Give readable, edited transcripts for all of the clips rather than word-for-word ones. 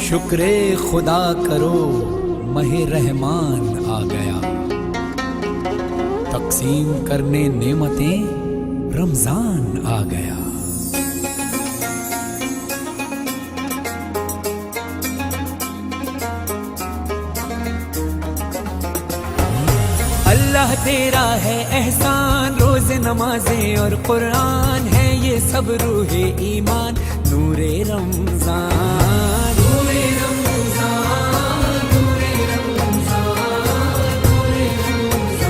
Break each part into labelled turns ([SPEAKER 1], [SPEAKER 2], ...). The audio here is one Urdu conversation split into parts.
[SPEAKER 1] شکر خدا کرو ماہ رحمان آ گیا، تقسیم کرنے نعمتیں رمضان آ گیا۔ اللہ تیرا ہے احسان، روز نمازیں اور قرآن ہے یہ سب روح ایمان، نور رمضان نور رمضان نور رمضان نور رمضان۔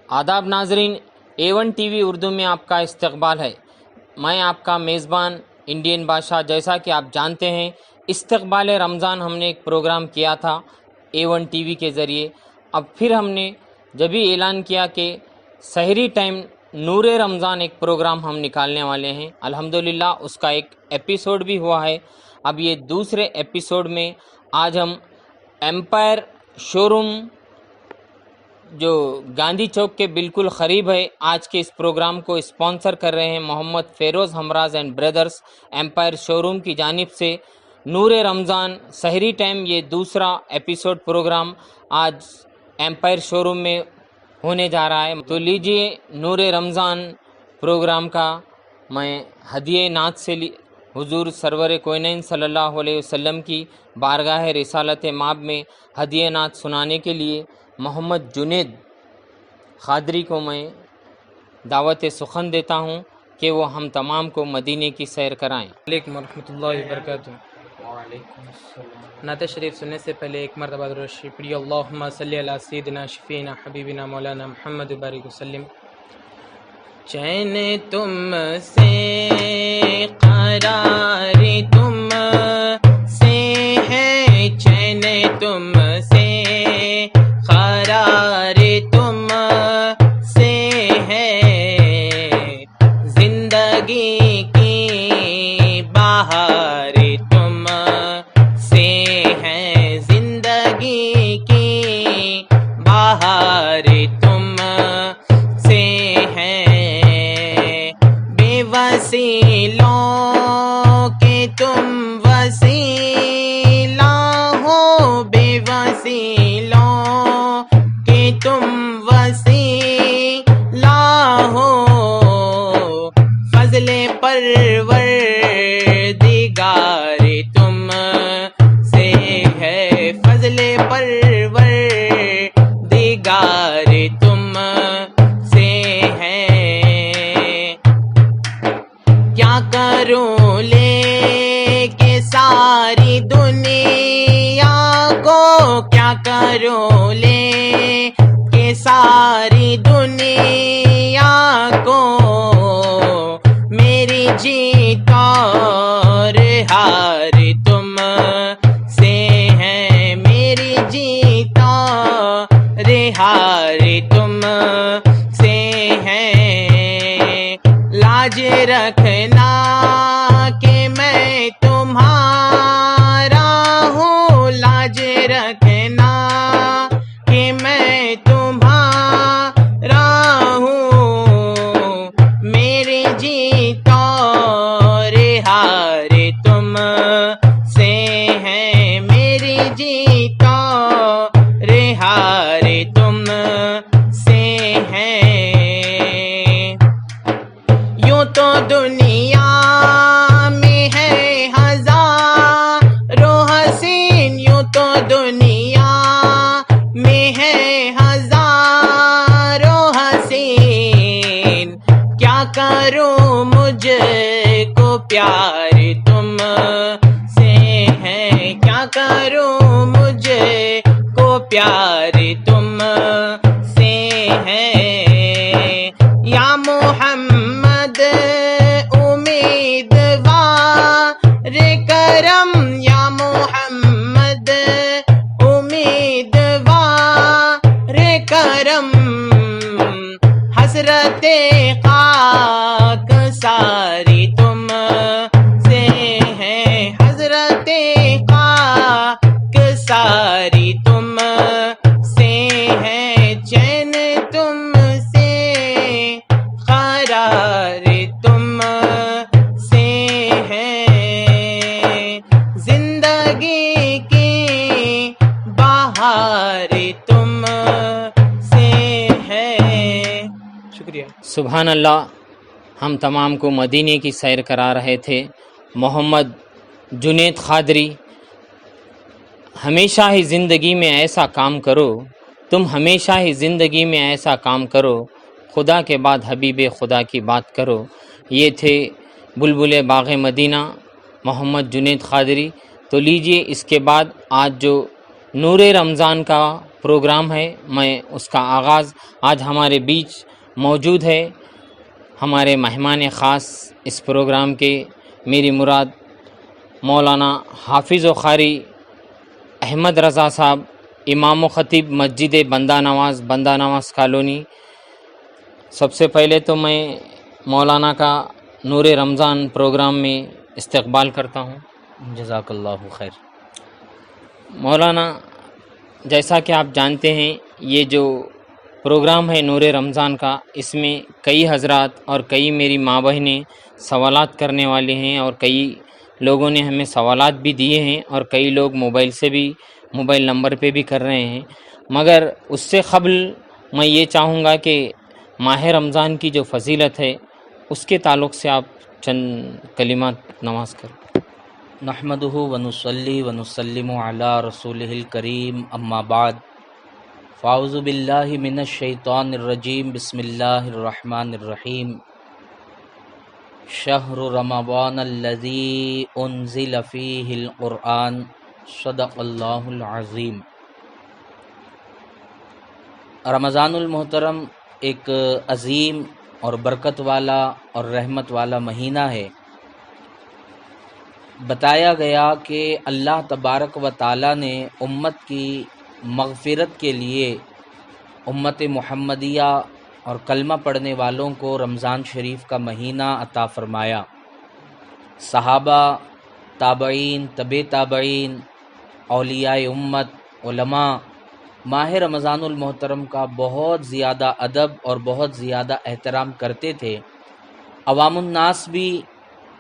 [SPEAKER 2] آداب ناظرین، A1 ٹی وی اردو میں آپ کا استقبال ہے۔ میں آپ کا میزبان انڈین بادشاہ۔ جیسا کہ آپ جانتے ہیں، استقبال رمضان ہم نے ایک پروگرام کیا تھا A1 ٹی وی کے ذریعے۔ اب پھر ہم نے جب ہی اعلان کیا کہ سحری ٹائم نور رمضان ایک پروگرام ہم نکالنے والے ہیں، الحمدللہ اس کا ایک ایپیسوڈ بھی ہوا ہے۔ اب یہ دوسرے ایپیسوڈ میں آج ہم ایمپائر شو روم جو گاندھی چوک کے بالکل قریب ہے، آج کے اس پروگرام کو اسپانسر کر رہے ہیں محمد فیروز ہمراز اینڈ بردرز۔ ایمپائر شو روم کی جانب سے نور رمضان سحری ٹائم یہ دوسرا ایپیسوڈ پروگرام آج ایمپائر شو روم میں ہونے جا رہا ہے۔ تو لیجئے نور رمضان پروگرام کا میں ہدیہ نعت سے حضور سرور کوئنین صلی اللہ علیہ وسلم کی بارگاہ رسالت مآب میں ہدیہ نعت سنانے کے لیے محمد جنید خادری کو میں دعوت سخن دیتا ہوں کہ وہ ہم تمام کو مدینے کی سیر کرائیں۔
[SPEAKER 3] علیکم ورحمۃ اللہ وبرکاتہ۔ نعت شریف سننے سے پہلے ایک مرتبہ درود شریف پڑھیے۔ اللہم صلی علی سیدنا شفیعنا حبیبنا مولانا محمد وبارک وسلم۔ چین تم سے قرار تم سے ہے، چین تم سے قرار تم سے ہے، زندگی کی بہار تم سے ہے، زندگی کی بہار تم سے ہے، بے وسیلوں کے تم وسیلہ ہو، بے وسیلوں کہ تم وسیلہ ہو، فضل پروردگار تم سے ہے، فضل پروردگار تم سے ہے۔ کیا کروں لے کے ساری دنیا کو، کیا کروں لے کے ساری دنیا کو، میری جیت اور ہار تم سے ہے، میری جیت اور ہار تم سے ہے۔ لاج رکھنا کہ میں تمہارا ہوں، لاج رکھنا کہ میں تمہارا ہوں، میری جیت اور ہار تم سے ہے، میری جیت اور ہار تم سے ہے۔ یوں تو دنیا میں ہے ہزاروں حسین، یوں تو دنیا میں ہے ہزاروں حسین، کیا کروں مجھ کو پیار تم سے ہے، کیا کروں مجھ کو پیار تم سے ہے۔ یا محمد امیدوار کرم، یا محمد امیدوار کرم، حسرت خاک ساری تم سے ہے، حضرت خاک ساری تم سے ہے چین تم سے قرار تم سے ہے زندگی کی بہار تم سے ہے. شکریہ.
[SPEAKER 2] سبحان اللہ. ہم تمام کو مدینے کی سیر کرا رہے تھے. محمد جنید قادری، ہمیشہ ہی زندگی میں ایسا کام کرو، تم ہمیشہ ہی زندگی میں ایسا کام کرو، خدا کے بعد حبیب خدا کی بات کرو. یہ تھے بلبل باغ مدینہ محمد جنید قادری. تو لیجئے اس کے بعد آج جو نور رمضان کا پروگرام ہے، میں اس کا آغاز آج ہمارے بیچ موجود ہے. ہمارے مہمان خاص اس پروگرام کے میری مراد مولانا حافظ و قاری احمد رضا صاحب، امام و خطیب مسجد بندہ نواز کالونی. سب سے پہلے تو میں مولانا کا نور رمضان پروگرام میں استقبال کرتا ہوں.
[SPEAKER 4] جزاک اللہ خیر.
[SPEAKER 2] مولانا، جیسا کہ آپ جانتے ہیں یہ جو پروگرام ہے نور رمضان کا، اس میں کئی حضرات اور کئی میری ماں بہنیں سوالات کرنے والے ہیں، اور کئی لوگوں نے ہمیں سوالات بھی دیے ہیں، اور کئی لوگ موبائل نمبر پہ بھی کر رہے ہیں. مگر اس سے قبل میں یہ چاہوں گا کہ ماہ رمضان کی جو فضیلت ہے اس کے تعلق سے آپ چند کلمات نواز کریں.
[SPEAKER 4] نحمدہ ونصلی ونسلم علی رسولہ الکریم، اما بعد، فاعوذ باللہ من الشیطان الرجیم، بسم اللہ الرحمن الرحیم. شہر رمضان الذی انزل فیہ القرآن، صدق اللہ العظیم. رمضان المحترم ایک عظیم اور برکت والا اور رحمت والا مہینہ ہے. بتایا گیا کہ اللہ تبارک و تعالی نے امت کی مغفرت کے لیے امت محمدیہ اور کلمہ پڑھنے والوں کو رمضان شریف کا مہینہ عطا فرمایا. صحابہ، تابعین، تبع تابعین، اولیاء امت، علماء ماہ رمضان المحترم کا بہت زیادہ ادب اور بہت زیادہ احترام کرتے تھے. عوام الناس بھی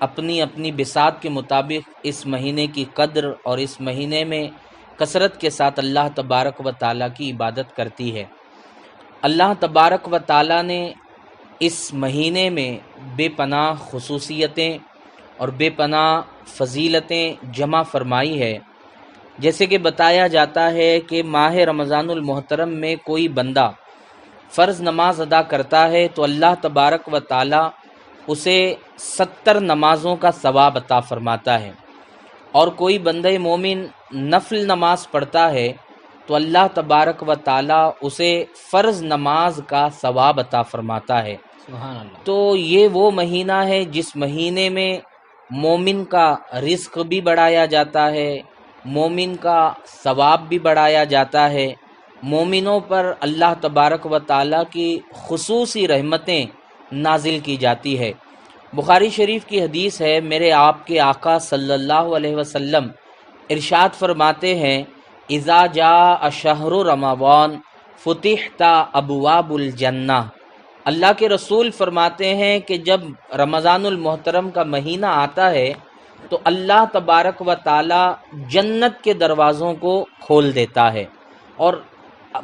[SPEAKER 4] اپنی اپنی بساط کے مطابق اس مہینے کی قدر اور اس مہینے میں کثرت کے ساتھ اللہ تبارک و تعالیٰ کی عبادت کرتی ہے. اللہ تبارک و تعالیٰ نے اس مہینے میں بے پناہ خصوصیتیں اور بے پناہ فضیلتیں جمع فرمائی ہے. جیسے کہ بتایا جاتا ہے کہ ماہ رمضان المحترم میں کوئی بندہ فرض نماز ادا کرتا ہے تو اللہ تبارک و تعالیٰ اسے 70 نمازوں کا ثواب عطا فرماتا ہے، اور کوئی بندہ مومن نفل نماز پڑھتا ہے تو اللہ تبارک و تعالیٰ اسے فرض نماز کا ثواب عطا فرماتا ہے.
[SPEAKER 2] سبحان اللہ.
[SPEAKER 4] تو یہ وہ مہینہ ہے جس مہینے میں مومن کا رزق بھی بڑھایا جاتا ہے، مومن کا ثواب بھی بڑھایا جاتا ہے، مومنوں پر اللہ تبارک و تعالیٰ کی خصوصی رحمتیں نازل کی جاتی ہے. بخاری شریف کی حدیث ہے، میرے آپ کے آقا صلی اللہ علیہ وسلم ارشاد فرماتے ہیں، اذا جاء شہر رمضان فتحت ابواب الجنہ. اللہ کے رسول فرماتے ہیں کہ جب رمضان المحترم کا مہینہ آتا ہے تو اللہ تبارک و تعالی جنت کے دروازوں کو کھول دیتا ہے. اور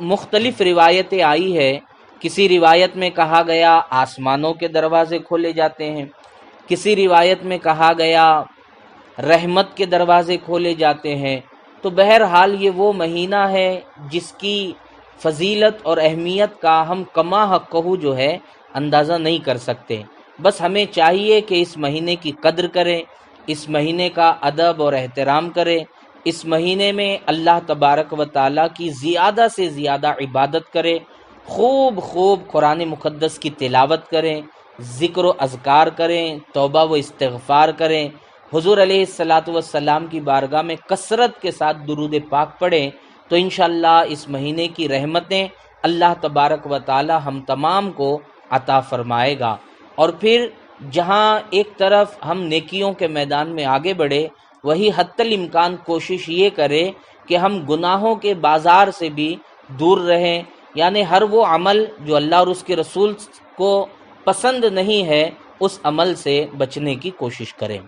[SPEAKER 4] مختلف روایتیں آئی ہے، کسی روایت میں کہا گیا آسمانوں کے دروازے کھولے جاتے ہیں، کسی روایت میں کہا گیا رحمت کے دروازے کھولے جاتے ہیں. تو بہرحال یہ وہ مہینہ ہے جس کی فضیلت اور اہمیت کا ہم کما حقہ جو ہے اندازہ نہیں کر سکتے. بس ہمیں چاہیے کہ اس مہینے کی قدر کریں، اس مہینے کا ادب اور احترام کریں، اس مہینے میں اللہ تبارک و تعالیٰ کی زیادہ سے زیادہ عبادت کریں، خوب قرآن مقدس کی تلاوت کریں، ذکر و اذکار کریں، توبہ و استغفار کریں، حضور علیہ الصلاۃ والسلام کی بارگاہ میں کثرت کے ساتھ درود پاک پڑھیں. تو انشاءاللہ اس مہینے کی رحمتیں اللہ تبارک و تعالی ہم تمام کو عطا فرمائے گا. اور پھر جہاں ایک طرف ہم نیکیوں کے میدان میں آگے بڑھے، وہی حتی الامکان کوشش یہ کرے کہ ہم گناہوں کے بازار سے بھی دور رہیں، یعنی ہر وہ عمل جو اللہ اور اس کے رسول کو پسند نہیں ہے اس عمل سے بچنے کی کوشش کریں۔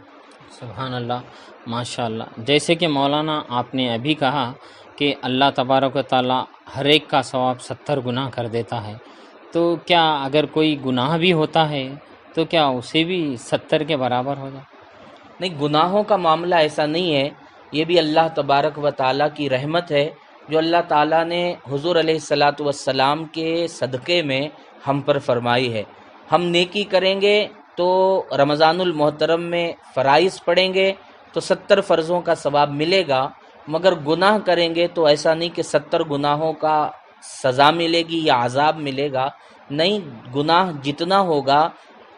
[SPEAKER 2] سبحان اللہ، ماشاء اللہ۔ جیسے کہ مولانا آپ نے ابھی کہا کہ اللہ تبارک و تعالیٰ ہر ایک کا ثواب 70 گناہ کر دیتا ہے، تو کیا اگر کوئی گناہ بھی ہوتا ہے تو کیا اسے بھی 70 کے برابر ہو جائے؟
[SPEAKER 4] نہیں، گناہوں کا معاملہ ایسا نہیں ہے، یہ بھی اللہ تبارک و تعالیٰ کی رحمت ہے جو اللہ تعالیٰ نے حضور علیہ الصلاۃ والسلام کے صدقے میں ہم پر فرمائی ہے۔ ہم نیکی کریں گے تو رمضان المحترم میں فرائض پڑھیں گے تو 70 فرضوں کا ثواب ملے گا، مگر گناہ کریں گے تو ایسا نہیں کہ 70 گناہوں کا سزا ملے گی یا عذاب ملے گا، نہیں، گناہ جتنا ہوگا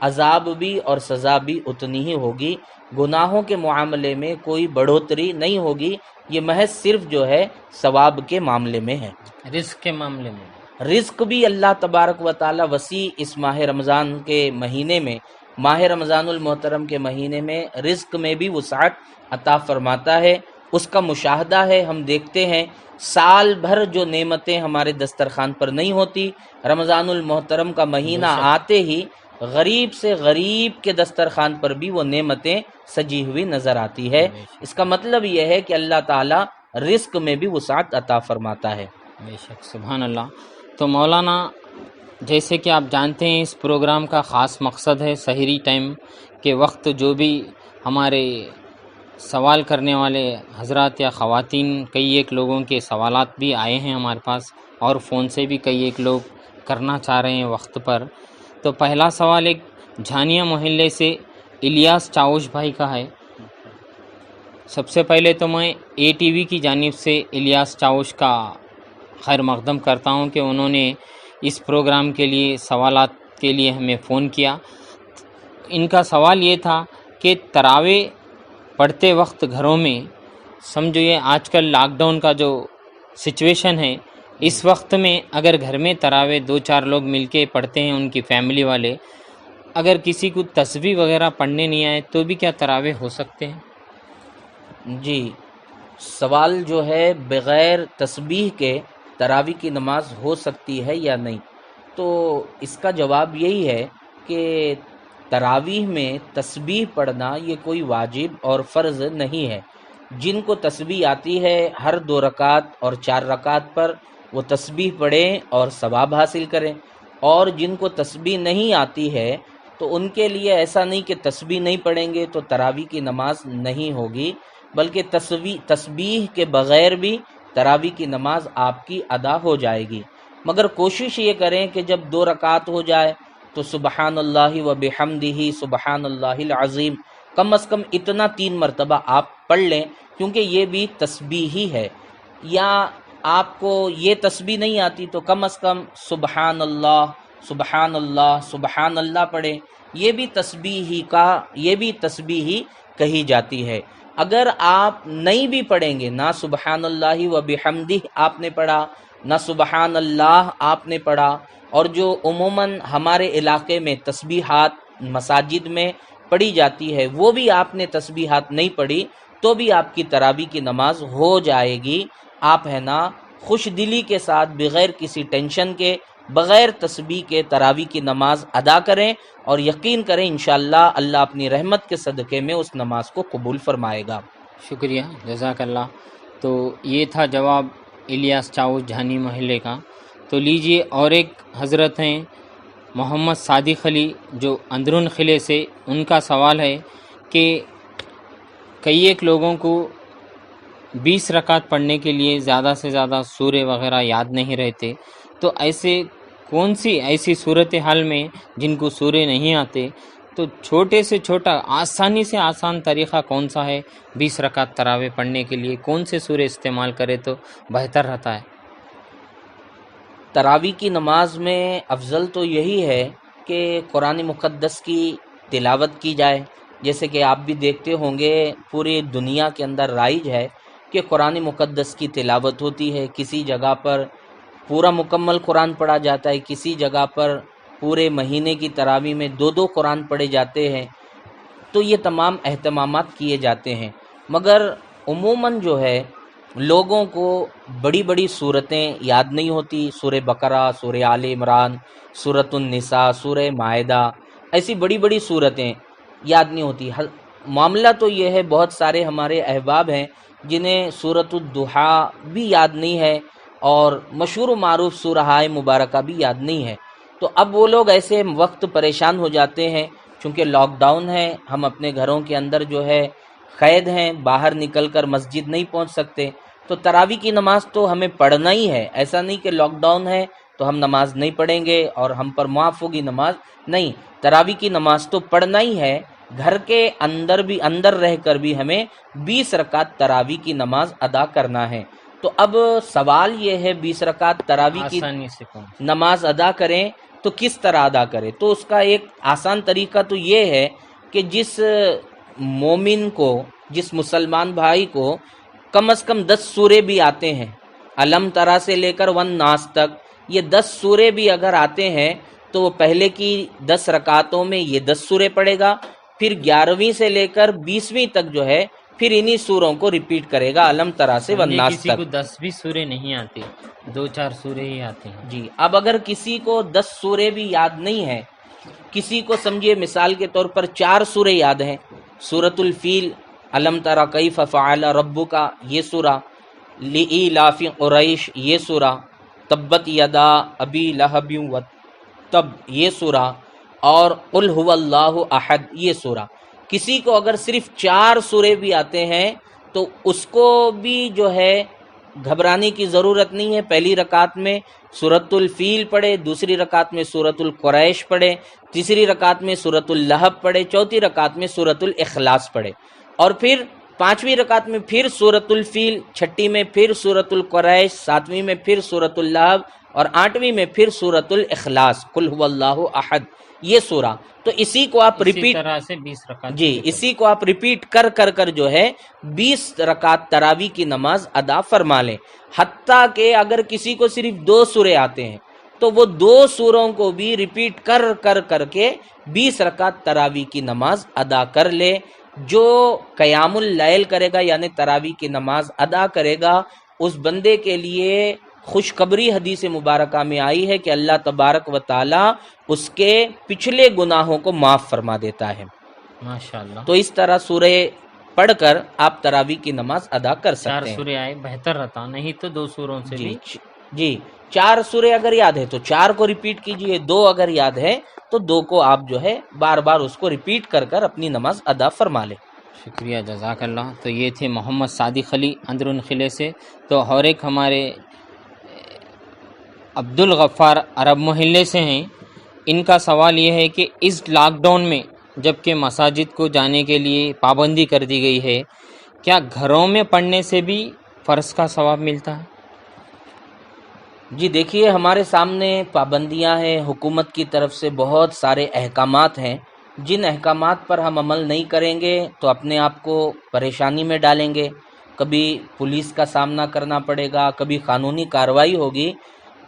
[SPEAKER 4] عذاب بھی اور سزا بھی اتنی ہی ہوگی۔ گناہوں کے معاملے میں کوئی بڑھوتری نہیں ہوگی، یہ محض صرف جو ہے ثواب کے معاملے میں ہے۔
[SPEAKER 2] رزق کے معاملے میں
[SPEAKER 4] رزق بھی اللہ تبارک و تعالی وسیع اس ماہ رمضان کے مہینے میں، ماہ رمضان المحترم کے مہینے میں رزق میں بھی وسعت عطا فرماتا ہے۔ اس کا مشاہدہ ہے، ہم دیکھتے ہیں سال بھر جو نعمتیں ہمارے دسترخوان پر نہیں ہوتی، رمضان المحترم کا مہینہ آتے ہی غریب سے غریب کے دسترخوان پر بھی وہ نعمتیں سجی ہوئی نظر آتی ہے۔ اس کا مطلب یہ ہے کہ اللہ تعالیٰ رزق میں بھی وسعت عطا فرماتا ہے۔
[SPEAKER 2] بے شک، سبحان اللہ۔ تو مولانا جیسے کہ آپ جانتے ہیں اس پروگرام کا خاص مقصد ہے سحری ٹائم کے وقت جو بھی ہمارے سوال کرنے والے حضرات یا خواتین، کئی ایک لوگوں کے سوالات بھی آئے ہیں ہمارے پاس، اور فون سے بھی کئی ایک لوگ کرنا چاہ رہے ہیں وقت پر۔ تو پہلا سوال ایک جھانیہ محلے سے الیاس چاوش بھائی کا ہے۔ سب سے پہلے تو میں اے ٹی وی کی جانب سے الیاس چاوش کا خیر مقدم کرتا ہوں کہ انہوں نے اس پروگرام کے لیے سوالات کے لیے ہمیں فون کیا۔ ان کا سوال یہ تھا کہ تراویح پڑھتے وقت گھروں میں، سمجھو یہ آج کل لاک ڈاؤن کا جو سچویشن ہے، اس وقت میں اگر گھر میں تراویح 2-4 لوگ مل کے پڑھتے ہیں، ان کی فیملی والے، اگر کسی کو تسبیح وغیرہ پڑھنے نہیں آئے تو بھی کیا تراویح ہو سکتے ہیں؟
[SPEAKER 4] جی، سوال جو ہے بغیر تسبیح کے تراویح کی نماز ہو سکتی ہے یا نہیں، تو اس کا جواب یہی ہے کہ تراویح میں تسبیح پڑھنا یہ کوئی واجب اور فرض نہیں ہے۔ جن کو تسبیح آتی ہے ہر 2 رکعت اور 4 رکعت پر وہ تسبیح پڑھیں اور ثواب حاصل کریں، اور جن کو تسبیح نہیں آتی ہے تو ان کے لیے ایسا نہیں کہ تسبیح نہیں پڑھیں گے تو تراویح کی نماز نہیں ہوگی، بلکہ تسبیح کے بغیر بھی تراویح کی نماز آپ کی ادا ہو جائے گی، مگر کوشش یہ کریں کہ جب 2 رکعت ہو جائے تو سبحان اللہ و بحمدہ سبحان اللہ العظیم کم از کم اتنا 3 مرتبہ آپ پڑھ لیں، کیونکہ یہ بھی تسبیح ہی ہے۔ یا آپ کو یہ تسبیح نہیں آتی تو کم از کم سبحان اللہ سبحان اللہ سبحان اللہ پڑھیں، یہ بھی تسبیح ہی کہی جاتی ہے۔ اگر آپ نہیں بھی پڑھیں گے، نہ سبحان اللہ و بحمدہ آپ نے پڑھا، نہ سبحان اللہ آپ نے پڑھا، اور جو عموماً ہمارے علاقے میں تسبیحات مساجد میں پڑھی جاتی ہے وہ بھی آپ نے تسبیحات نہیں پڑھی تو بھی آپ کی تراویح کی نماز ہو جائے گی۔ آپ ہے نا خوش دلی کے ساتھ، بغیر کسی ٹینشن کے، بغیر تسبیح کے تراویح کی نماز ادا کریں، اور یقین کریں انشاءاللہ اللہ اپنی رحمت کے صدقے میں اس نماز کو قبول فرمائے گا۔
[SPEAKER 2] شکریہ، جزاک اللہ۔ تو یہ تھا جواب الیاس چاوش جھانی محلے کا۔ تو لیجئے اور ایک حضرت ہیں محمد صادق علی جو اندرون قلعے سے، ان کا سوال ہے کہ کئی ایک لوگوں کو 20 رکعت پڑھنے کے لیے زیادہ سے زیادہ سورے وغیرہ یاد نہیں رہتے، تو ایسے کون سی ایسی صورتحال میں جن کو سورے نہیں آتے، تو چھوٹے سے چھوٹا آسانی سے آسان طریقہ کون سا ہے 20 رکعت تراویح پڑھنے کے لیے؟ کون سے سورے استعمال کرے تو بہتر رہتا ہے؟
[SPEAKER 4] تراویح کی نماز میں افضل تو یہی ہے کہ قرآن مقدس کی تلاوت کی جائے، جیسے کہ آپ بھی دیکھتے ہوں گے پوری دنیا کے اندر رائج ہے کہ قرآن مقدس کی تلاوت ہوتی ہے، کسی جگہ پر پورا مکمل قرآن پڑھا جاتا ہے، کسی جگہ پر پورے مہینے کی تراویح میں 2 قرآن پڑھے جاتے ہیں، تو یہ تمام اہتمامات کیے جاتے ہیں، مگر عموماً جو ہے لوگوں کو بڑی بڑی صورتیں یاد نہیں ہوتی، سورہ بقرہ، سورہ آل عمران، سورۃ النساء، سورہ مائدہ، ایسی بڑی بڑی صورتیں یاد نہیں ہوتی۔ معاملہ تو یہ ہے، بہت سارے ہمارے احباب ہیں جنہیں سورۃ الضحیٰ بھی یاد نہیں ہے اور مشہور و معروف سورہ مبارکہ بھی یاد نہیں ہے۔ تو اب وہ لوگ ایسے وقت پریشان ہو جاتے ہیں، چونکہ لاک ڈاؤن ہے، ہم اپنے گھروں کے اندر جو ہے قید ہیں، باہر نکل کر مسجد نہیں پہنچ سکتے، تو تراویح کی نماز تو ہمیں پڑھنا ہی ہے۔ ایسا نہیں کہ لاک ڈاؤن ہے تو ہم نماز نہیں پڑھیں گے اور ہم پر معاف ہوگی نماز، نہیں، تراویح کی نماز تو پڑھنا ہی ہے۔ گھر کے اندر رہ کر بھی ہمیں 20 رکعت تراویح کی نماز ادا کرنا ہے۔ تو اب سوال یہ ہے 20 رکعت تراویح کی
[SPEAKER 2] آسانی سے پہنچ۔
[SPEAKER 4] نماز ادا کریں تو کس طرح ادا کریں؟ تو اس کا ایک آسان طریقہ تو یہ ہے کہ جس مومن کو، جس مسلمان بھائی کو کم از کم 10 سورے بھی آتے ہیں، علم ترا سے لے کر والناس تک، یہ 10 سورے بھی اگر آتے ہیں تو وہ پہلے کی 10 رکعتوں میں یہ 10 سورے پڑھے گا، پھر 11ویں سے لے کر 20ویں تک جو ہے پھر انہی سوروں کو ریپیٹ کرے گا، علم ترا سے والناس
[SPEAKER 2] کسی
[SPEAKER 4] تک۔
[SPEAKER 2] کو 10 بھی سورے نہیں آتے، 2-4 سورے ہی آتے ہیں۔
[SPEAKER 4] جی، اب اگر کسی کو 10 سورے بھی یاد نہیں ہیں، کسی کو سمجھیے مثال کے طور پر 4 سورے یاد ہیں، سورۃ الفیل، علم تری کیف فعل ربک یہ سورہ، لإیلاف قریش یہ سورہ، تبت یدا ابی لہب وتب یہ سورہ، اور قل هو اللہ احد یہ سورہ، کسی کو اگر صرف 4 سورے بھی آتے ہیں تو اس کو بھی جو ہے گھبرانے کی ضرورت نہیں ہے۔ پہلی رکعت میں سورۃ الفیل پڑھے، دوسری رکعت میں سورۃ القریش پڑھے، تیسری رکعت میں سورۃ اللہب پڑھے، چوتھی رکعت میں سورۃ الاخلاص پڑھے، اور پھر 5ویں رکعت میں پھر سورۃ الفیل، 6ٹھی میں پھر سورۃ القریش، 7ویں میں پھر سورۃ اللہب، اور 8ویں میں پھر سورۃ الاخلاص، قل هو اللہ احد یہ سورہ۔ تو اسی کو آپ
[SPEAKER 2] اسی
[SPEAKER 4] ریپیٹ،
[SPEAKER 2] طرح سے 20 رکعت
[SPEAKER 4] جی اسی کو آپ ریپیٹ کر جو ہے 20 رکعت تراویح کی نماز ادا فرما لیں۔ حتیٰ کہ اگر کسی کو صرف 2 سورے آتے ہیں تو وہ 2 سوروں کو بھی ریپیٹ کر کے 20 رکعت تراویح کی نماز ادا کر لے۔ جو قیام اللیل کرے گا یعنی تراویح کی نماز ادا کرے گا، اس بندے کے لیے خوشخبری حدیث مبارکہ میں آئی ہے کہ اللہ تبارک و تعالی اس کے پچھلے گناہوں کو معاف فرما دیتا ہے۔
[SPEAKER 2] ماشاءاللہ،
[SPEAKER 4] تو اس طرح سورہ پڑھ کر آپ تراویح کی نماز ادا کر
[SPEAKER 2] 4
[SPEAKER 4] سکتے ہیں۔
[SPEAKER 2] سورے آئے بہتر رہتا، نہیں تو 2 سوروں سے بھی۔
[SPEAKER 4] جی 4 سورے اگر یاد ہے تو 4 کو ریپیٹ کیجئے، 2 اگر یاد ہے تو 2 کو آپ جو ہے بار بار اس کو ریپیٹ کر اپنی نماز ادا فرما لیں۔
[SPEAKER 2] شکریہ، جزاک اللہ۔ تو یہ تھے محمد صادق علی اندرون قلعے سے۔ تو اور ایک ہمارے عبدالغفار عرب محلے سے ہیں، ان کا سوال یہ ہے کہ اس لاک ڈاؤن میں جب کہ مساجد کو جانے کے لیے پابندی کر دی گئی ہے، کیا گھروں میں پڑھنے سے بھی فرض کا ثواب ملتا ہے؟
[SPEAKER 4] جی دیکھیے، ہمارے سامنے پابندیاں ہیں، حکومت کی طرف سے بہت سارے احکامات ہیں، جن احکامات پر ہم عمل نہیں کریں گے تو اپنے آپ کو پریشانی میں ڈالیں گے، کبھی پولیس کا سامنا کرنا پڑے گا، کبھی قانونی کارروائی ہوگی۔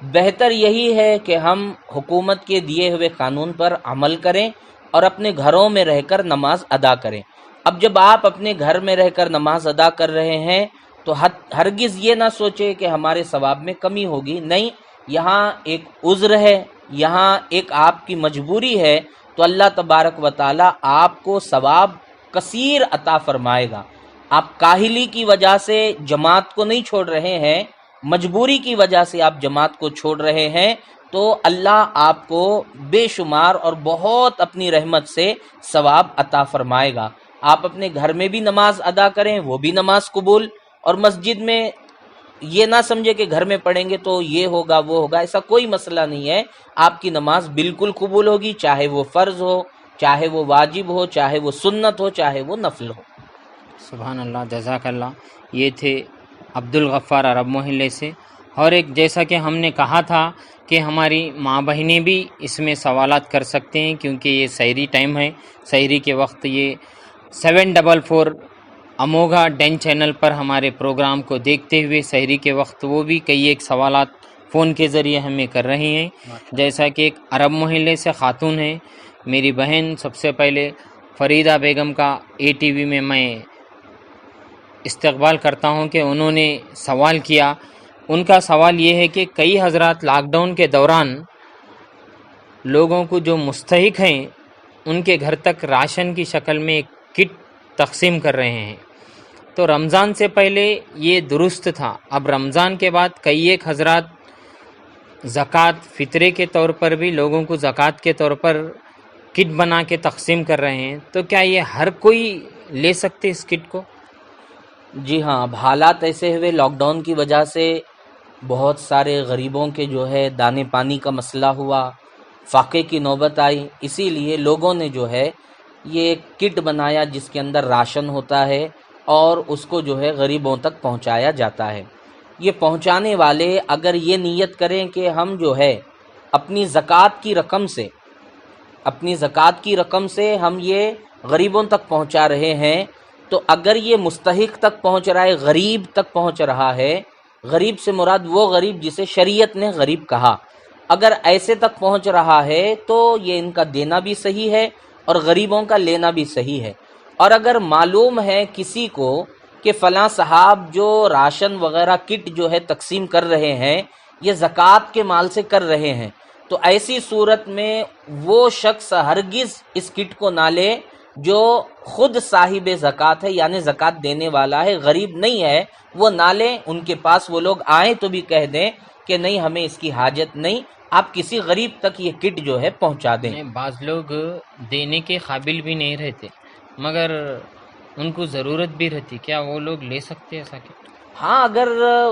[SPEAKER 4] بہتر یہی ہے کہ ہم حکومت کے دیے ہوئے قانون پر عمل کریں اور اپنے گھروں میں رہ کر نماز ادا کریں۔ اب جب آپ اپنے گھر میں رہ کر نماز ادا کر رہے ہیں تو ہرگز یہ نہ سوچے کہ ہمارے ثواب میں کمی ہوگی، نہیں، یہاں ایک عذر ہے، یہاں ایک آپ کی مجبوری ہے، تو اللہ تبارک و تعالی آپ کو ثواب کثیر عطا فرمائے گا۔ آپ کاہلی کی وجہ سے جماعت کو نہیں چھوڑ رہے ہیں، مجبوری کی وجہ سے آپ جماعت کو چھوڑ رہے ہیں، تو اللہ آپ کو بے شمار اور بہت اپنی رحمت سے ثواب عطا فرمائے گا۔ آپ اپنے گھر میں بھی نماز ادا کریں، وہ بھی نماز قبول، اور مسجد میں یہ نہ سمجھے کہ گھر میں پڑھیں گے تو یہ ہوگا وہ ہوگا، ایسا کوئی مسئلہ نہیں ہے۔ آپ کی نماز بالکل قبول ہوگی، چاہے وہ فرض ہو، چاہے وہ واجب ہو، چاہے وہ سنت ہو، چاہے وہ نفل ہو۔
[SPEAKER 2] سبحان اللہ، جزاک اللہ۔ یہ تھے عبدالغفار عرب محلے سے۔ اور ایک جیسا کہ ہم نے کہا تھا کہ ہماری ماں بہنیں بھی اس میں سوالات کر سکتے ہیں، کیونکہ یہ سحری ٹائم ہے، سحری کے وقت یہ 744 اموگھا ڈین چینل پر ہمارے پروگرام کو دیکھتے ہوئے سحری کے وقت وہ بھی کئی ایک سوالات فون کے ذریعے ہمیں کر رہی ہیں۔ جیسا کہ ایک عرب محلے سے خاتون ہے، میری بہن، سب سے پہلے فریدہ بیگم کا ATV میں میں استقبال کرتا ہوں کہ انہوں نے سوال کیا. ان کا سوال یہ ہے کہ کئی حضرات لاک ڈاؤن کے دوران لوگوں کو جو مستحق ہیں ان کے گھر تک راشن کی شکل میں ایک کٹ تقسیم کر رہے ہیں. تو رمضان سے پہلے یہ درست تھا، اب رمضان کے بعد کئی ایک حضرات زکوٰۃ فطرے کے طور پر بھی لوگوں کو زکوٰۃ کے طور پر کٹ بنا کے تقسیم کر رہے ہیں. تو کیا یہ ہر کوئی لے سکتے اس کٹ کو؟
[SPEAKER 4] جی ہاں، اب حالات ایسے ہوئے لاک ڈاؤن کی وجہ سے بہت سارے غریبوں کے جو ہے دانے پانی کا مسئلہ ہوا، فاقے کی نوبت آئی، اسی لیے لوگوں نے جو ہے یہ کٹ بنایا جس کے اندر راشن ہوتا ہے اور اس کو جو ہے غریبوں تک پہنچایا جاتا ہے. یہ پہنچانے والے اگر یہ نیت کریں کہ ہم جو ہے اپنی زکوٰۃ کی رقم سے ہم یہ غریبوں تک پہنچا رہے ہیں، تو اگر یہ مستحق تک پہنچ رہا ہے، غریب تک پہنچ رہا ہے، غریب سے مراد وہ غریب جسے شریعت نے غریب کہا، اگر ایسے تک پہنچ رہا ہے تو یہ ان کا دینا بھی صحیح ہے اور غریبوں کا لینا بھی صحیح ہے. اور اگر معلوم ہے کسی کو کہ فلاں صاحب جو راشن وغیرہ کٹ جو ہے تقسیم کر رہے ہیں یہ زکوٰۃ کے مال سے کر رہے ہیں، تو ایسی صورت میں وہ شخص ہرگز اس کٹ کو نہ لے جو خود صاحب زکوٰۃ ہے، یعنی زکوٰۃ دینے والا ہے، غریب نہیں ہے، وہ نہ لیں. ان کے پاس وہ لوگ آئیں تو بھی کہہ دیں کہ نہیں ہمیں اس کی حاجت نہیں، آپ کسی غریب تک یہ کٹ جو ہے پہنچا دیں.
[SPEAKER 2] بعض لوگ دینے کے قابل بھی نہیں رہتے مگر ان کو ضرورت بھی رہتی، کیا وہ لوگ لے سکتے ایسا کٹ؟
[SPEAKER 4] ہاں، اگر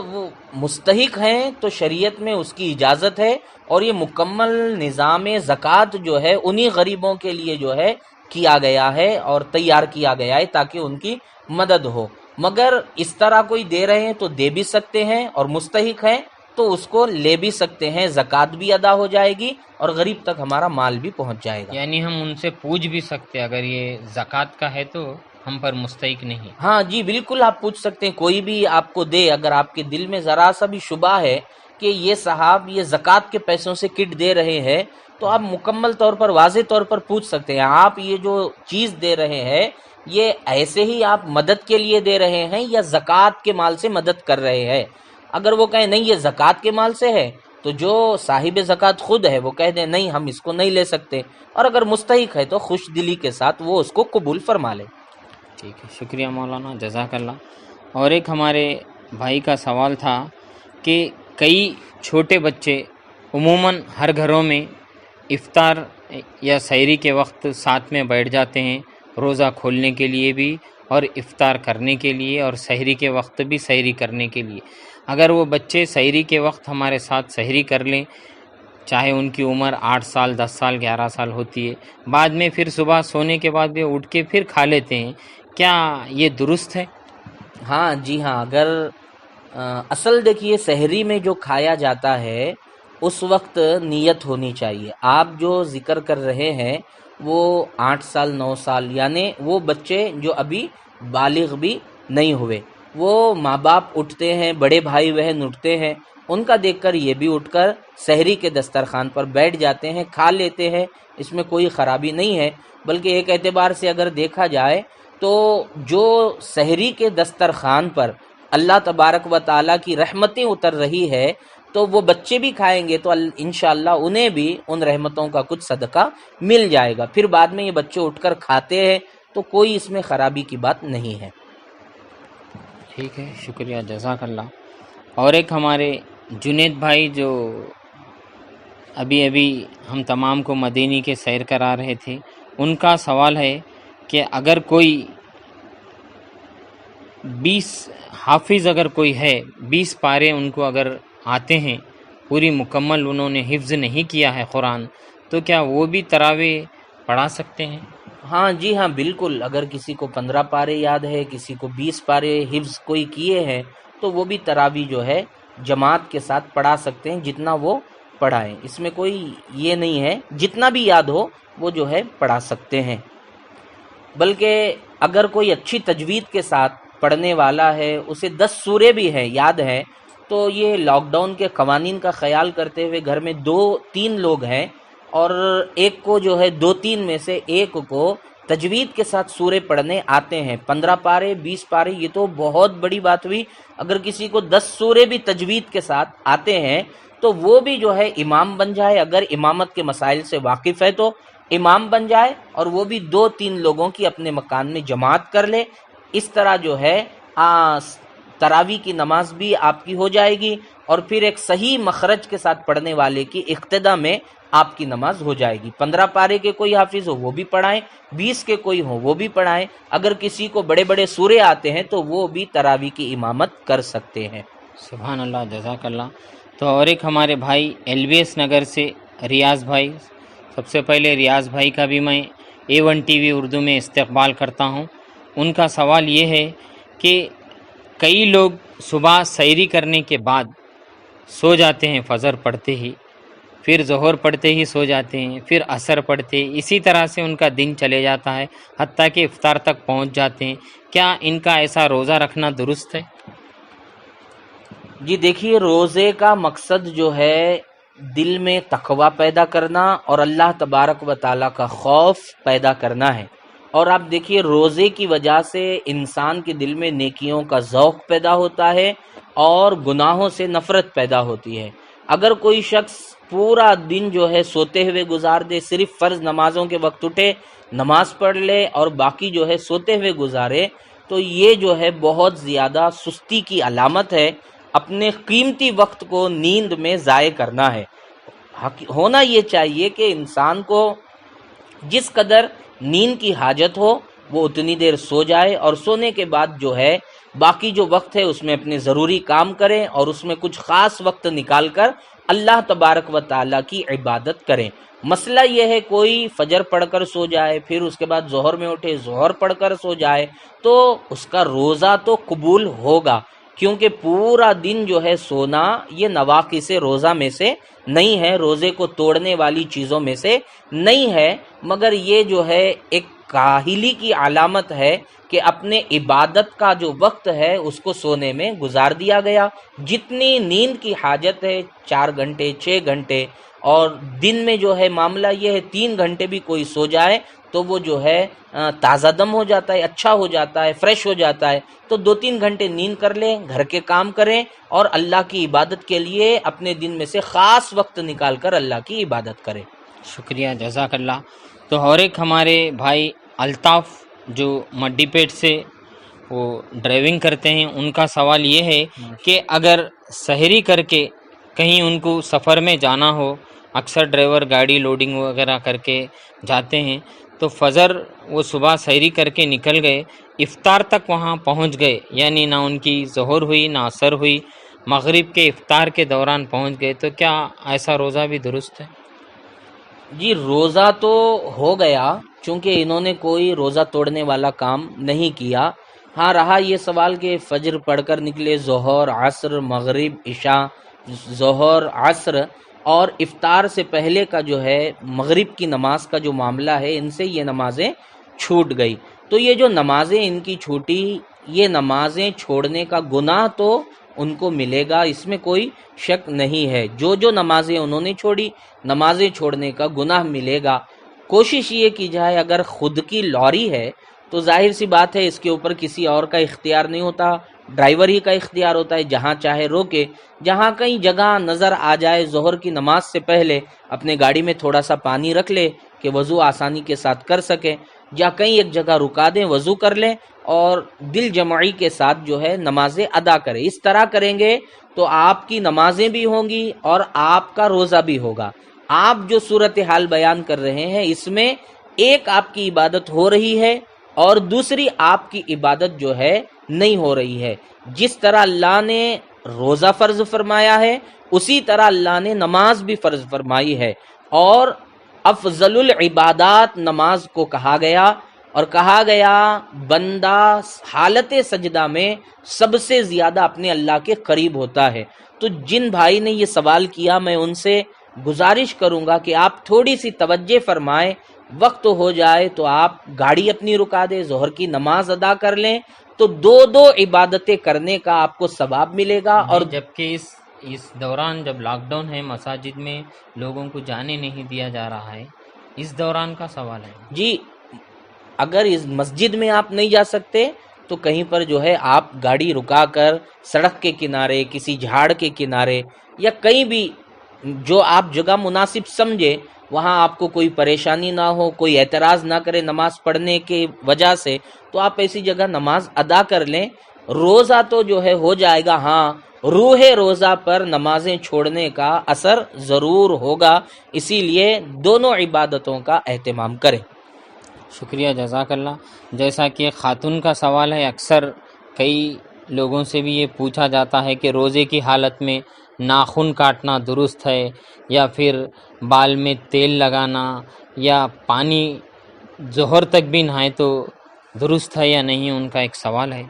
[SPEAKER 4] وہ مستحق ہیں تو شریعت میں اس کی اجازت ہے، اور یہ مکمل نظام زکوٰۃ جو ہے انہی غریبوں کے لیے جو ہے کیا گیا ہے اور تیار کیا گیا ہے تاکہ ان کی مدد ہو. مگر اس طرح کوئی دے رہے ہیں تو دے بھی سکتے ہیں، اور مستحق ہیں تو اس کو لے بھی سکتے ہیں، زکوٰۃ بھی ادا ہو جائے گی اور غریب تک ہمارا مال بھی پہنچ جائے گا.
[SPEAKER 2] یعنی ہم ان سے پوچھ بھی سکتے اگر یہ زکوٰۃ کا ہے تو ہم پر مستحق نہیں؟
[SPEAKER 4] ہاں جی بالکل، آپ پوچھ سکتے ہیں، کوئی بھی آپ کو دے، اگر آپ کے دل میں ذرا سا بھی شبہ ہے کہ یہ صاحب یہ زکوٰۃ کے پیسوں سے کٹ دے رہے ہیں، تو آپ مکمل طور پر واضح طور پر پوچھ سکتے ہیں آپ یہ جو چیز دے رہے ہیں یہ ایسے ہی آپ مدد کے لیے دے رہے ہیں یا زکوٰۃ کے مال سے مدد کر رہے ہیں. اگر وہ کہیں نہیں یہ زکوٰۃ کے مال سے ہے تو جو صاحب زکوٰۃ خود ہے وہ کہہ دیں نہیں ہم اس کو نہیں لے سکتے، اور اگر مستحق ہے تو خوش دلی کے ساتھ وہ اس کو قبول فرما لے.
[SPEAKER 2] ٹھیک ہے، شکریہ مولانا، جزاک اللہ. اور ایک ہمارے بھائی کا سوال تھا کہ کئی چھوٹے بچے عموماً ہر گھروں میں افطار یا سحری کے وقت ساتھ میں بیٹھ جاتے ہیں، روزہ کھولنے کے لیے بھی اور افطار کرنے کے لیے، اور سحری کے وقت بھی سحری کرنے کے لیے. اگر وہ بچے سحری کے وقت ہمارے ساتھ سحری کر لیں، چاہے ان کی عمر 8 سال 10 سال 11 سال ہوتی ہے، بعد میں پھر صبح سونے کے بعد بھی اٹھ کے پھر کھا لیتے ہیں، کیا یہ درست ہے؟
[SPEAKER 4] ہاں جی ہاں، اگر اصل دیکھیے سحری میں جو کھایا جاتا ہے اس وقت نیت ہونی چاہیے. آپ جو ذکر کر رہے ہیں وہ 8 سال 9 سال یعنی وہ بچے جو ابھی بالغ بھی نہیں ہوئے، وہ ماں باپ اٹھتے ہیں، بڑے بھائی بہن اٹھتے ہیں، ان کا دیکھ کر یہ بھی اٹھ کر سحری کے دسترخوان پر بیٹھ جاتے ہیں، کھا لیتے ہیں، اس میں کوئی خرابی نہیں ہے. بلکہ ایک اعتبار سے اگر دیکھا جائے تو جو سحری کے دسترخوان پر اللہ تبارک و تعالیٰ کی رحمتیں اتر رہی ہے تو وہ بچے بھی کھائیں گے تو انشاءاللہ انہیں بھی ان رحمتوں کا کچھ صدقہ مل جائے گا. پھر بعد میں یہ بچے اٹھ کر کھاتے ہیں تو کوئی اس میں خرابی کی بات نہیں ہے.
[SPEAKER 2] ٹھیک ہے، شکریہ، جزاک اللہ. اور ایک ہمارے جنید بھائی جو ابھی ہم تمام کو مدینی کے سیر کرا رہے تھے، ان کا سوال ہے کہ اگر کوئی 20 حافظ اگر کوئی ہے، 20 پارے ان کو اگر آتے ہیں، پوری مکمل انہوں نے حفظ نہیں کیا ہے قرآن، تو کیا وہ بھی تراویح پڑھا سکتے ہیں؟
[SPEAKER 4] ہاں جی ہاں بالکل، اگر کسی کو 15 پارے یاد ہے، کسی کو 20 پارے حفظ کوئی کیے ہیں تو وہ بھی تراویح جو ہے جماعت کے ساتھ پڑھا سکتے ہیں، جتنا وہ پڑھائیں. اس میں کوئی یہ نہیں ہے، جتنا بھی یاد ہو وہ جو ہے پڑھا سکتے ہیں. بلکہ اگر کوئی اچھی تجوید کے ساتھ پڑھنے والا ہے، اسے 10 سورے بھی ہیں یاد ہیں، تو یہ لاک ڈاؤن کے قوانین کا خیال کرتے ہوئے گھر میں 2-3 لوگ ہیں اور ایک کو جو ہے 2-3 میں سے ایک کو تجوید کے ساتھ سورے پڑھنے آتے ہیں، 15 پارے 20 پارے، یہ تو بہت بڑی بات ہوئی۔ اگر کسی کو 10 سورے بھی تجوید کے ساتھ آتے ہیں تو وہ بھی جو ہے امام بن جائے، اگر امامت کے مسائل سے واقف ہے تو امام بن جائے، اور وہ بھی 2-3 لوگوں کی اپنے مکان میں جماعت کر لے۔ اس طرح جو ہے تراویح کی نماز بھی آپ کی ہو جائے گی، اور پھر ایک صحیح مخرج کے ساتھ پڑھنے والے کی اقتدا میں آپ کی نماز ہو جائے گی۔ 15 پارے کے کوئی حافظ ہو وہ بھی پڑھائیں، 20 کے کوئی ہو وہ بھی پڑھائیں، اگر کسی کو بڑے بڑے سورے آتے ہیں تو وہ بھی تراویح کی امامت کر سکتے ہیں۔
[SPEAKER 2] سبحان اللہ، جزاک اللہ۔ تو اور ایک ہمارے بھائی ایل بی ایس نگر سے ریاض بھائی، سب سے پہلے ریاض بھائی کا بھی میں A1 ٹی وی اردو میں استقبال کرتا ہوں۔ ان کا سوال یہ ہے کہ کئی لوگ صبح سحری کرنے کے بعد سو جاتے ہیں فجر پڑھتے ہی، پھر ظہر پڑھتے ہی سو جاتے ہیں، پھر عصر پڑھتے، اسی طرح سے ان کا دن چلے جاتا ہے حتیٰ کہ افطار تک پہنچ جاتے ہیں۔ کیا ان کا ایسا روزہ رکھنا درست ہے؟
[SPEAKER 4] جی دیکھیے، روزے کا مقصد جو ہے دل میں تقوی پیدا کرنا اور اللہ تبارک و تعالیٰ کا خوف پیدا کرنا ہے۔ اور آپ دیکھیے، روزے کی وجہ سے انسان کے دل میں نیکیوں کا ذوق پیدا ہوتا ہے اور گناہوں سے نفرت پیدا ہوتی ہے۔ اگر کوئی شخص پورا دن جو ہے سوتے ہوئے گزار دے، صرف فرض نمازوں کے وقت اٹھے نماز پڑھ لے اور باقی جو ہے سوتے ہوئے گزارے، تو یہ جو ہے بہت زیادہ سستی کی علامت ہے، اپنے قیمتی وقت کو نیند میں ضائع کرنا ہے۔ ہونا یہ چاہیے کہ انسان کو جس قدر نیند کی حاجت ہو وہ اتنی دیر سو جائے، اور سونے کے بعد جو ہے باقی جو وقت ہے اس میں اپنے ضروری کام کریں، اور اس میں کچھ خاص وقت نکال کر اللہ تبارک و تعالیٰ کی عبادت کریں۔ مسئلہ یہ ہے کوئی فجر پڑھ کر سو جائے، پھر اس کے بعد ظہر میں اٹھے ظہر پڑھ کر سو جائے، تو اس کا روزہ تو قبول ہوگا، کیونکہ پورا دن جو ہے سونا یہ نواقص روزہ میں سے نہیں ہے، روزے کو توڑنے والی چیزوں میں سے نہیں ہے، مگر یہ جو ہے ایک کاہلی کی علامت ہے کہ اپنے عبادت کا جو وقت ہے اس کو سونے میں گزار دیا گیا۔ جتنی نیند کی حاجت ہے 4 گھنٹے 6 گھنٹے، اور دن میں جو ہے معاملہ یہ ہے 3 گھنٹے بھی کوئی سو جائے تو وہ جو ہے تازہ دم ہو جاتا ہے، اچھا ہو جاتا ہے، فریش ہو جاتا ہے۔ تو 2-3 گھنٹے نیند کر لیں، گھر کے کام کریں، اور اللہ کی عبادت کے لیے اپنے دن میں سے خاص وقت نکال کر اللہ کی عبادت کریں۔
[SPEAKER 2] شکریہ، جزاک اللہ۔ تو اور ایک ہمارے بھائی الطاف جو مڈی پیٹ سے وہ ڈرائیونگ کرتے ہیں، ان کا سوال یہ ہے کہ اگر سحری کر کے کہیں ان کو سفر میں جانا ہو، اکثر ڈرائیور گاڑی لوڈنگ وغیرہ کر کے جاتے ہیں، تو فجر وہ صبح سحری کر کے نکل گئے، افطار تک وہاں پہنچ گئے، یعنی نہ ان کی ظہر ہوئی نہ عصر ہوئی، مغرب کے افطار کے دوران پہنچ گئے، تو کیا ایسا روزہ بھی درست ہے؟
[SPEAKER 4] جی روزہ تو ہو گیا، چونکہ انہوں نے کوئی روزہ توڑنے والا کام نہیں کیا۔ ہاں رہا یہ سوال کہ فجر پڑھ کر نکلے، ظہر عصر مغرب عشاء، ظہر عصر اور افطار سے پہلے کا جو ہے مغرب کی نماز کا جو معاملہ ہے، ان سے یہ نمازیں چھوٹ گئی، تو یہ جو نمازیں ان کی چھوٹی، یہ نمازیں چھوڑنے کا گناہ تو ان کو ملے گا، اس میں کوئی شک نہیں ہے۔ جو نمازیں انہوں نے چھوڑی، نمازیں چھوڑنے کا گناہ ملے گا۔ کوشش یہ کی جائے، اگر خود کی لاری ہے تو ظاہر سی بات ہے اس کے اوپر کسی اور کا اختیار نہیں ہوتا، ڈرائیور ہی کا اختیار ہوتا ہے، جہاں چاہے روکے۔ جہاں کہیں جگہ نظر آ جائے ظہر کی نماز سے پہلے اپنے گاڑی میں تھوڑا سا پانی رکھ لے کہ وضو آسانی کے ساتھ کر سکے، یا کہیں ایک جگہ رکا دیں، وضو کر لیں اور دل جمعی کے ساتھ جو ہے نمازیں ادا کریں۔ اس طرح کریں گے تو آپ کی نمازیں بھی ہوں گی اور آپ کا روزہ بھی ہوگا۔ آپ جو صورتحال بیان کر رہے ہیں اس میں ایک آپ کی عبادت ہو رہی ہے اور دوسری آپ کی عبادت جو ہے نہیں ہو رہی ہے۔ جس طرح اللہ نے روزہ فرض فرمایا ہے اسی طرح اللہ نے نماز بھی فرض فرمائی ہے، اور افضل العبادات نماز کو کہا گیا، اور کہا گیا بندہ حالت سجدہ میں سب سے زیادہ اپنے اللہ کے قریب ہوتا ہے۔ تو جن بھائی نے یہ سوال کیا میں ان سے گزارش کروں گا کہ آپ تھوڑی سی توجہ فرمائیں، وقت ہو جائے تو آپ گاڑی اپنی رکا دیں، ظہر کی نماز ادا کر لیں، تو دو عبادتیں کرنے کا آپ کو ثواب ملے گا۔ اور
[SPEAKER 2] جبکہ اس دوران جب لاک ڈاؤن ہے، مساجد میں لوگوں کو جانے نہیں دیا جا رہا ہے، اس دوران کا سوال ہے۔
[SPEAKER 4] جی اگر اس مسجد میں آپ نہیں جا سکتے تو کہیں پر جو ہے آپ گاڑی رکا کر سڑک کے کنارے، کسی جھاڑ کے کنارے یا کہیں بھی جو آپ جگہ مناسب سمجھے، وہاں آپ کو کوئی پریشانی نہ ہو، کوئی اعتراض نہ کرے نماز پڑھنے کی وجہ سے، تو آپ ایسی جگہ نماز ادا کر لیں۔ روزہ تو جو ہے ہو جائے گا، ہاں روح روزہ پر نمازیں چھوڑنے کا اثر ضرور ہوگا، اسی لیے دونوں عبادتوں کا اہتمام کریں۔
[SPEAKER 2] شکریہ، جزاک اللہ۔ جیسا کہ خاتون کا سوال ہے، اکثر کئی لوگوں سے بھی یہ پوچھا جاتا ہے کہ روزے کی حالت میں ناخن کاٹنا درست ہے یا پھر بال میں تیل لگانا یا پانی ظہر تک بھی نہائے تو درست ہے یا نہیں، ان کا ایک سوال ہے۔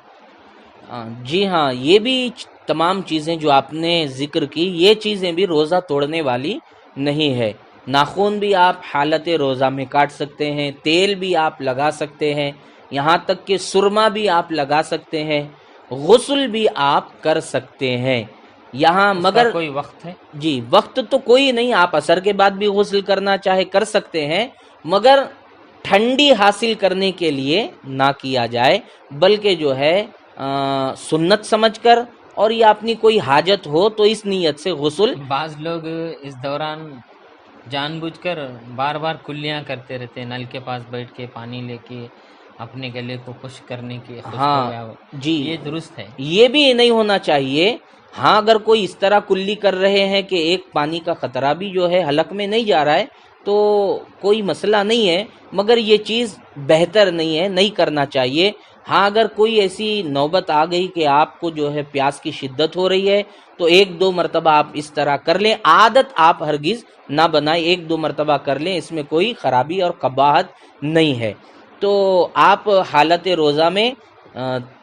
[SPEAKER 4] جی ہاں، یہ بھی تمام چیزیں جو آپ نے ذکر کی، یہ چیزیں بھی روزہ توڑنے والی نہیں ہے۔ ناخن بھی آپ حالت روزہ میں کاٹ سکتے ہیں، تیل بھی آپ لگا سکتے ہیں، یہاں تک کہ سرما بھی آپ لگا سکتے ہیں، غسل بھی آپ کر سکتے ہیں یہاں، مگر
[SPEAKER 2] کوئی وقت ہے؟
[SPEAKER 4] جی وقت تو کوئی نہیں، آپ عصر کے بعد بھی غسل کرنا چاہے کر سکتے ہیں، مگر ٹھنڈی حاصل کرنے کے لیے نہ کیا جائے، بلکہ جو ہے سنت سمجھ کر، اور یہ اپنی کوئی حاجت ہو تو اس نیت سے غسل۔
[SPEAKER 2] بعض لوگ اس دوران جان بوجھ کر بار بار کلیاں کرتے رہتے ہیں، نل کے پاس بیٹھ کے پانی لے کے اپنے گلے کو خشک کرنے کی،
[SPEAKER 4] جی
[SPEAKER 2] یہ درست ہے؟
[SPEAKER 4] یہ بھی نہیں ہونا چاہیے۔ ہاں اگر کوئی اس طرح کلی کر رہے ہیں کہ ایک پانی کا خطرہ بھی جو ہے حلق میں نہیں جا رہا ہے تو کوئی مسئلہ نہیں ہے، مگر یہ چیز بہتر نہیں ہے، نہیں کرنا چاہیے۔ ہاں اگر کوئی ایسی نوبت آ گئی کہ آپ کو جو ہے پیاس کی شدت ہو رہی ہے تو 1-2 مرتبہ آپ اس طرح کر لیں، عادت آپ ہرگز نہ بنائیں، 1-2 مرتبہ کر لیں، اس میں کوئی خرابی اور قباحت نہیں ہے۔ تو آپ حالت روزہ میں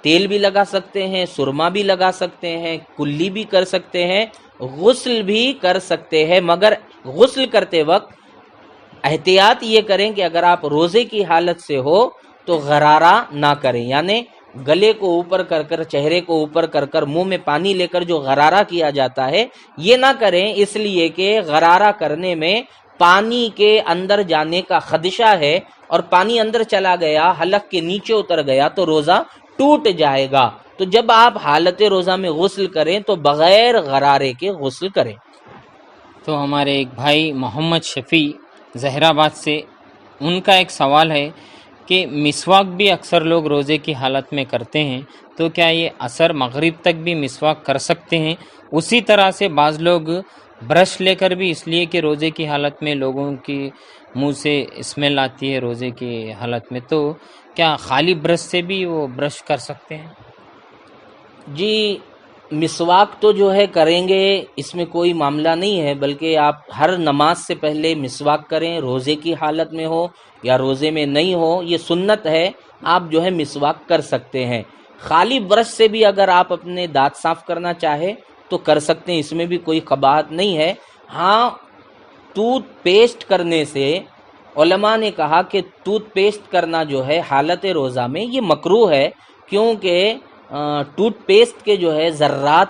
[SPEAKER 4] تیل بھی لگا سکتے ہیں، سرما بھی لگا سکتے ہیں، کلی بھی کر سکتے ہیں، غسل بھی کر سکتے ہیں، مگر غسل کرتے وقت احتیاط یہ کریں کہ اگر آپ روزے کی حالت سے ہو تو غرارہ نہ کریں، یعنی گلے کو اوپر کر کر، چہرے کو اوپر کر کر، منہ میں پانی لے کر جو غرارہ کیا جاتا ہے یہ نہ کریں، اس لیے کہ غرارہ کرنے میں پانی کے اندر جانے کا خدشہ ہے، اور پانی اندر چلا گیا، حلق کے نیچے اتر گیا تو روزہ ٹوٹ جائے گا۔ تو جب آپ حالت روزہ میں غسل کریں تو بغیر غرارے کے غسل کریں۔
[SPEAKER 2] تو ہمارے ایک بھائی محمد شفیع زہرآباد سے، ان کا ایک سوال ہے کہ مسواک بھی اکثر لوگ روزے کی حالت میں کرتے ہیں، تو کیا یہ عصر مغرب تک بھی مسواک کر سکتے ہیں؟ اسی طرح سے بعض لوگ برش لے کر بھی، اس لیے کہ روزے کی حالت میں لوگوں کی منہ سے اسمیل آتی ہے روزے کی حالت میں، تو کیا خالی برش سے بھی وہ برش کر سکتے ہیں؟
[SPEAKER 4] جی مسواک تو جو ہے کریں گے، اس میں کوئی معاملہ نہیں ہے، بلکہ آپ ہر نماز سے پہلے مسواک کریں، روزے کی حالت میں ہو یا روزے میں نہیں ہو، یہ سنت ہے، آپ جو ہے مسواک کر سکتے ہیں۔ خالی برش سے بھی اگر آپ اپنے دانت صاف کرنا چاہے تو کر سکتے ہیں، اس میں بھی کوئی قباحت نہیں ہے۔ ہاں ٹوتھ پیسٹ کرنے سے علماء نے کہا کہ ٹوتھ پیسٹ کرنا جو ہے حالت روزہ میں یہ مکروہ ہے، کیونکہ ٹوتھ پیسٹ کے جو ہے ذرات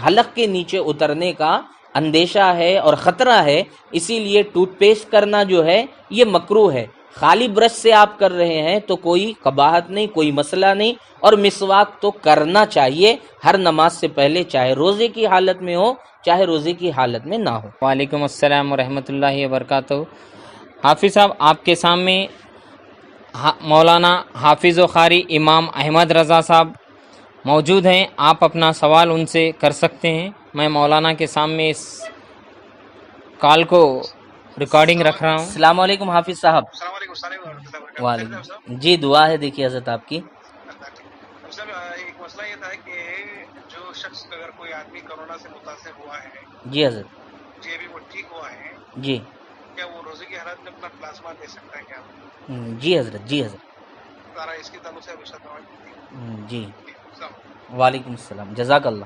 [SPEAKER 4] حلق کے نیچے اترنے کا اندیشہ ہے اور خطرہ ہے، اسی لیے ٹوتھ پیسٹ کرنا جو ہے یہ مکروہ ہے۔ خالی برش سے آپ کر رہے ہیں تو کوئی قباحت نہیں، کوئی مسئلہ نہیں، اور مسواک تو کرنا چاہیے ہر نماز سے پہلے، چاہے روزے کی حالت میں ہو چاہے روزے کی حالت میں نہ ہو۔
[SPEAKER 2] وعلیکم السلام ورحمۃ اللہ وبرکاتہ۔ حافظ صاحب، آپ کے سامنے مولانا حافظ و قاری امام احمد رضا صاحب موجود ہیں، آپ اپنا سوال ان سے کر سکتے ہیں۔ میں مولانا کے سامنے اس کال کو ریکارڈنگ رکھ رہا ہوں۔
[SPEAKER 4] السلام علیکم حافظ صاحب۔
[SPEAKER 5] السلام علیکم ورحمۃ اللہ وبرکاتہ۔
[SPEAKER 4] وعلیکم جی، دعا ہے دیکھیے حضرت آپ کی۔
[SPEAKER 5] ایک مسئلہ یہ تھا کہ جو شخص اگر کوئی آدمی کورونا سے متاثر ہوا ہے،
[SPEAKER 4] جی حضرت،
[SPEAKER 5] جی ابھی وہ ٹھیک ہوا ہے،
[SPEAKER 4] جی
[SPEAKER 5] کیا وہ روزے کی حالت میں اپنا پلازما دے سکتا ہے کیا؟
[SPEAKER 4] جی حضرت، جی حضرت،
[SPEAKER 5] ذرا اس کی تعلق سے
[SPEAKER 4] جی وعلیکم السلام، جزاک اللہ۔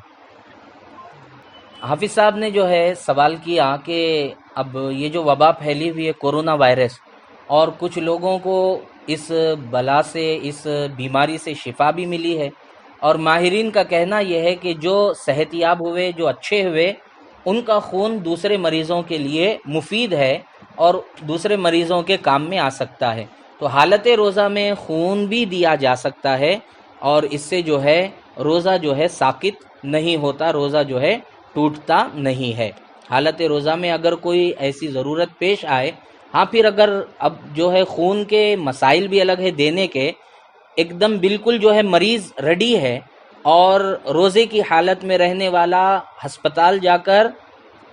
[SPEAKER 4] حافظ صاحب نے جو ہے سوال کیا کہ اب یہ جو وبا پھیلی ہوئی ہے کورونا وائرس، اور کچھ لوگوں کو اس بلا سے، اس بیماری سے شفا بھی ملی ہے، اور ماہرین کا کہنا یہ ہے کہ جو صحت یاب ہوئے، جو اچھے ہوئے، ان کا خون دوسرے مریضوں کے لیے مفید ہے اور دوسرے مریضوں کے کام میں آ سکتا ہے۔ تو حالت روزہ میں خون بھی دیا جا سکتا ہے اور اس سے جو ہے روزہ جو ہے ساقط نہیں ہوتا، روزہ جو ہے ٹوٹتا نہیں ہے۔ حالت روزہ میں اگر کوئی ایسی ضرورت پیش آئے، ہاں پھر اگر اب جو ہے خون کے مسائل بھی الگ ہے دینے کے، ایک دم بالکل جو ہے مریض ریڈی ہے اور روزے کی حالت میں رہنے والا ہسپتال جا کر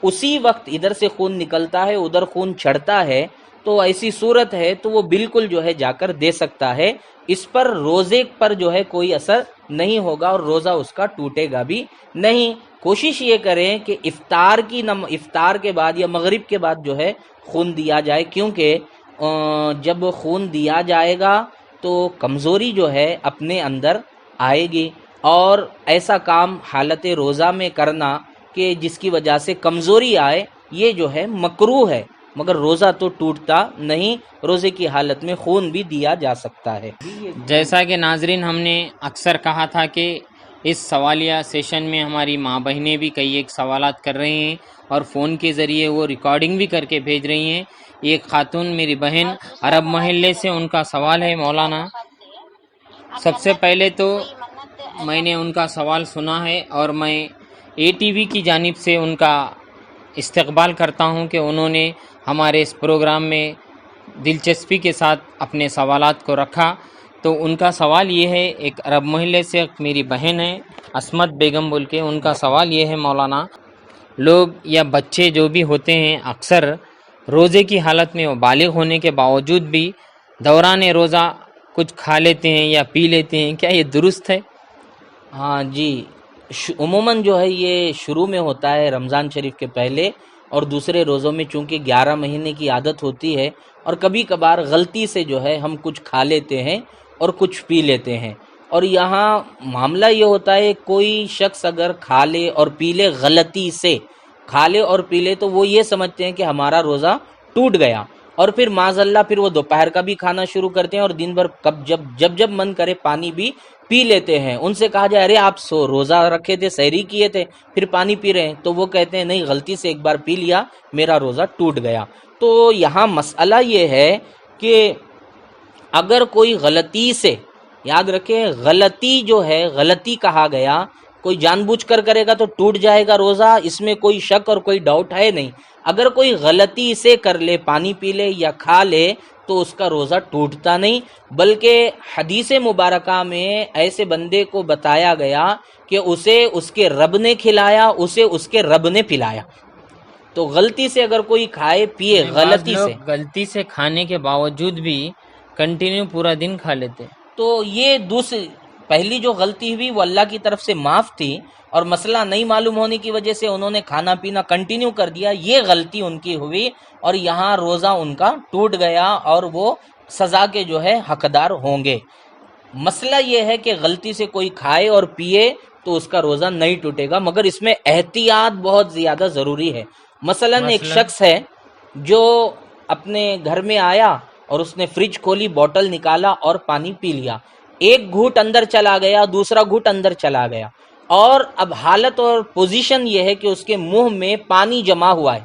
[SPEAKER 4] اسی وقت ادھر سے خون نکلتا ہے ادھر خون چڑھتا ہے، تو ایسی صورت ہے تو وہ بالکل جو ہے جا کر دے سکتا ہے، اس پر روزے پر جو ہے کوئی اثر نہیں ہوگا اور روزہ اس کا ٹوٹے گا بھی نہیں۔ کوشش یہ کریں کہ افطار کے بعد یا مغرب کے بعد جو ہے خون دیا جائے، کیونکہ جب خون دیا جائے گا تو کمزوری جو ہے اپنے اندر آئے گی، اور ایسا کام حالت روزہ میں کرنا کہ جس کی وجہ سے کمزوری آئے یہ جو ہے مکروہ ہے، مگر روزہ تو ٹوٹتا نہیں، روزے کی حالت میں خون بھی دیا جا سکتا ہے۔
[SPEAKER 2] جیسا کہ ناظرین ہم نے اکثر کہا تھا کہ اس سوالیہ سیشن میں ہماری ماں بہنیں بھی کئی ایک سوالات کر رہی ہیں اور فون کے ذریعے وہ ریکارڈنگ بھی کر کے بھیج رہی ہیں۔ ایک خاتون میری بہن عرب محلے سے، ان کا سوال ہے مولانا، سب سے پہلے تو میں نے ان کا سوال سنا ہے اور میں اے ٹی وی کی جانب سے ان کا استقبال کرتا ہوں کہ انہوں نے ہمارے اس پروگرام میں دلچسپی کے ساتھ اپنے سوالات کو رکھا۔ تو ان کا سوال یہ ہے، ایک عرب محلے سے میری بہن ہے عصمت بیگم بول کے، ان کا سوال یہ ہے مولانا، لوگ یا بچے جو بھی ہوتے ہیں اکثر روزے کی حالت میں وہ بالغ ہونے کے باوجود بھی دوران روزہ کچھ کھا لیتے ہیں یا پی لیتے ہیں، کیا یہ درست ہے؟
[SPEAKER 4] ہاں جی، عموماً جو ہے یہ شروع میں ہوتا ہے رمضان شریف کے پہلے، اور دوسرے روزوں میں چونکہ 11 مہینے کی عادت ہوتی ہے اور کبھی کبھار غلطی سے جو ہے ہم کچھ کھا لیتے ہیں اور کچھ پی لیتے ہیں، اور یہاں معاملہ یہ ہوتا ہے کوئی شخص اگر کھا لے اور پی لے، غلطی سے کھا لے اور پی لے، تو وہ یہ سمجھتے ہیں کہ ہمارا روزہ ٹوٹ گیا، اور پھر معاذ اللہ پھر وہ دوپہر کا بھی کھانا شروع کرتے ہیں اور دن بھر جب من کرے پانی بھی پی لیتے ہیں۔ ان سے کہا جائے ارے آپ روزہ رکھے تھے، سحری کیے تھے، پھر پانی پی رہے ہیں، تو وہ کہتے ہیں نہیں، غلطی سے ایک بار پی لیا، میرا روزہ ٹوٹ گیا۔ تو یہاں مسئلہ یہ ہے کہ اگر کوئی غلطی سے، یاد رکھیں غلطی جو ہے، غلطی کہا گیا، کوئی جان بوجھ کر کرے گا تو ٹوٹ جائے گا روزہ، اس میں کوئی شک اور کوئی ڈاؤٹ ہے نہیں۔ اگر کوئی غلطی سے کر لے، پانی پی لے یا کھا لے، تو اس کا روزہ ٹوٹتا نہیں، بلکہ حدیث مبارکہ میں ایسے بندے کو بتایا گیا کہ اسے اس کے رب نے کھلایا، اسے اس کے رب نے پلایا۔ تو غلطی سے اگر کوئی کھائے پیے، غلطی سے،
[SPEAKER 2] غلطی سے کھانے کے باوجود بھی کنٹینیو پورا دن کھا لیتے،
[SPEAKER 4] تو یہ دوسری پہلی جو غلطی ہوئی وہ اللہ کی طرف سے معاف تھی، اور مسئلہ نہیں معلوم ہونے کی وجہ سے انہوں نے کھانا پینا کنٹینیو کر دیا، یہ غلطی ان کی ہوئی اور یہاں روزہ ان کا ٹوٹ گیا اور وہ سزا کے جو ہے حقدار ہوں گے۔ مسئلہ یہ ہے کہ غلطی سے کوئی کھائے اور پیے تو اس کا روزہ نہیں ٹوٹے گا، مگر اس میں احتیاط بہت زیادہ ضروری ہے۔ مثلا ایک شخص ہے جو اپنے گھر میں آیا اور اس نے فریج کھولی، بوٹل نکالا اور پانی پی لیا، ایک گھوٹ اندر چلا گیا، دوسرا گھوٹ اندر چلا گیا، اور اب حالت اور پوزیشن یہ ہے کہ اس کے منہ میں پانی جمع ہوا ہے،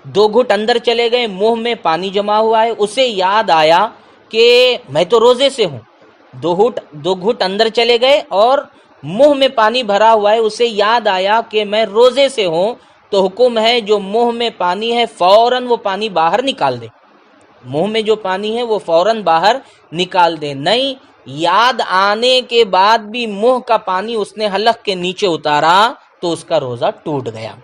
[SPEAKER 4] 2 گھوٹ اندر چلے گئے، منہ میں پانی جمع ہوا ہے، اسے یاد آیا کہ میں تو روزے سے ہوں، 2 گھوٹ اندر چلے گئے اور منہ میں پانی بھرا ہوا ہے، اسے یاد آیا کہ میں روزے سے ہوں، تو حکم ہے جو منہ میں پانی ہے فوراً وہ پانی باہر نکال دے، منہ میں جو پانی ہے وہ فوراً باہر نکال دے، نہیں یاد آنے کے بعد بھی منہ کا پانی اس نے حلق کے نیچے اتارا تو اس کا روزہ ٹوٹ گیا۔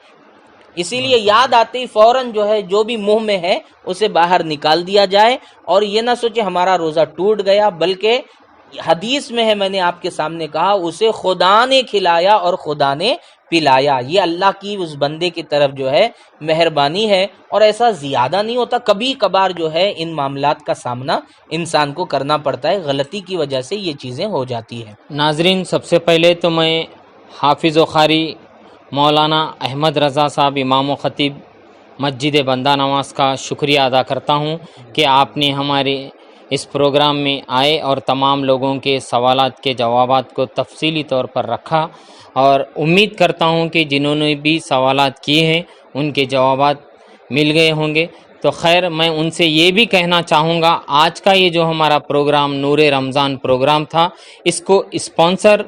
[SPEAKER 4] اسی لیے یاد آتے ہی فوراً جو ہے جو بھی منہ میں ہے اسے باہر نکال دیا جائے، اور یہ نہ سوچے ہمارا روزہ ٹوٹ گیا، بلکہ حدیث میں ہے، میں نے آپ کے سامنے کہا، اسے خدا نے کھلایا اور خدا نے پلایا، یہ اللہ کی اس بندے کی طرف جو ہے مہربانی ہے، اور ایسا زیادہ نہیں ہوتا، کبھی کبھار جو ہے ان معاملات کا سامنا انسان کو کرنا پڑتا ہے، غلطی کی وجہ سے یہ چیزیں ہو جاتی ہیں۔
[SPEAKER 2] ناظرین سب سے پہلے تو میں حافظ و قاری مولانا احمد رضا صاحب امام و خطیب مسجد بندہ نواز کا شکریہ ادا کرتا ہوں کہ آپ نے ہمارے اس پروگرام میں آئے اور تمام لوگوں کے سوالات کے جوابات کو تفصیلی طور پر رکھا، اور امید کرتا ہوں کہ جنہوں نے بھی سوالات کیے ہیں ان کے جوابات مل گئے ہوں گے۔ تو خیر میں ان سے یہ بھی کہنا چاہوں گا آج کا یہ جو ہمارا پروگرام نور رمضان پروگرام تھا اس کو اسپانسر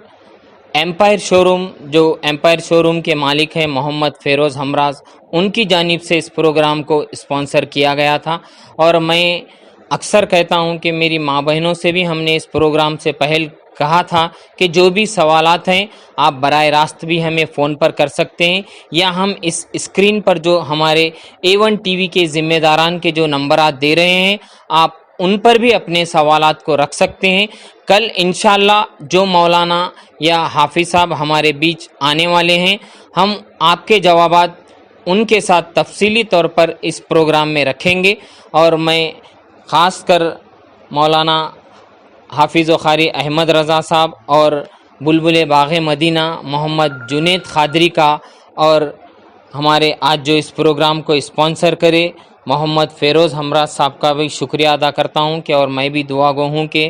[SPEAKER 2] ایمپائر شو روم جو ایمپائر شو روم کے مالک ہیں محمد فیروز ہمراز ان کی جانب سے اس پروگرام کو اسپانسر کیا گیا تھا. اور میں اکثر کہتا ہوں کہ میری ماں بہنوں سے بھی ہم نے اس پروگرام سے پہل کہا تھا کہ جو بھی سوالات ہیں آپ براہ راست بھی ہمیں فون پر کر سکتے ہیں یا ہم اس اسکرین پر جو ہمارے A1 ٹی وی کے ذمہ داران کے جو نمبرات دے رہے ہیں آپ ان پر بھی اپنے سوالات کو رکھ سکتے ہیں. کل انشاءاللہ جو مولانا یا حافظ صاحب ہمارے بیچ آنے والے ہیں ہم آپ کے جوابات ان کے ساتھ تفصیلی طور پر اس پروگرام میں رکھیں گے. اور میں خاص کر مولانا حافظ و قاری احمد رضا صاحب اور بلبل باغ مدینہ محمد جنید قادری کا اور ہمارے آج جو اس پروگرام کو اسپانسر کرے محمد فیروز ہمراز صاحب کا بھی شکریہ ادا کرتا ہوں کہ اور میں بھی دعا گو ہوں کہ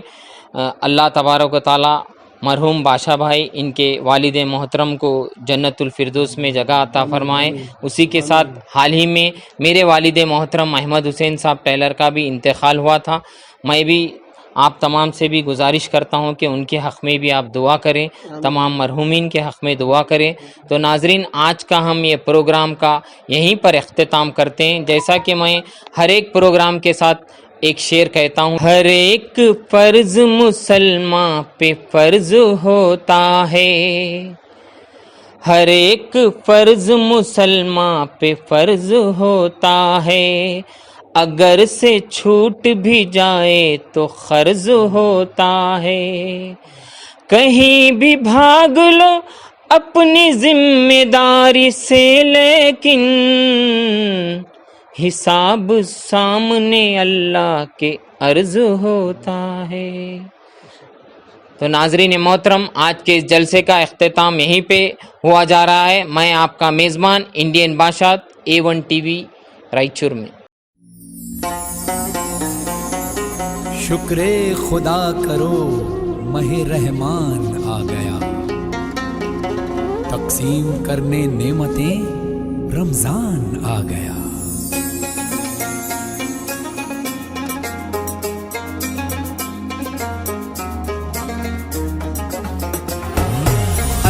[SPEAKER 2] اللہ تبارک و تعالی مرحوم بادشاہ بھائی ان کے والد محترم کو جنت الفردوس میں جگہ عطا فرمائے. اسی کے ساتھ حال ہی میں میرے والد محترم احمد حسین صاحب ٹیلر کا بھی انتقال ہوا تھا. میں بھی آپ تمام سے بھی گزارش کرتا ہوں کہ ان کے حق میں بھی آپ دعا کریں, تمام مرحومین کے حق میں دعا کریں. تو ناظرین آج کا ہم یہ پروگرام کا یہیں پر اختتام کرتے ہیں. جیسا کہ میں ہر ایک پروگرام کے ساتھ ایک شعر کہتا ہوں, ہر ایک فرض مسلمان پہ فرض ہوتا ہے, ہر ایک فرض مسلمان پہ فرض ہوتا ہے, اگر سے چھوٹ بھی جائے تو قرض ہوتا ہے. کہیں بھی بھاگ لو اپنی ذمہ داری سے لیکن حساب سامنے اللہ کے عرض ہوتا ہے. تو ناظرین محترم آج کے اس جلسے کا اختتام یہیں پہ ہوا جا رہا ہے. میں آپ کا میزبان انڈین بادشاہ A1 ٹی وی رائچور میں.
[SPEAKER 1] شکر خدا کرو ماہ رحمان آ گیا, تقسیم کرنے نعمتیں رمضان آ گیا.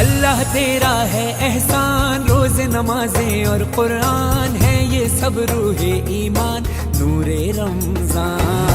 [SPEAKER 1] اللہ تیرا ہے احسان, روز نمازیں اور قرآن ہے یہ سب روح ایمان نور رمضان.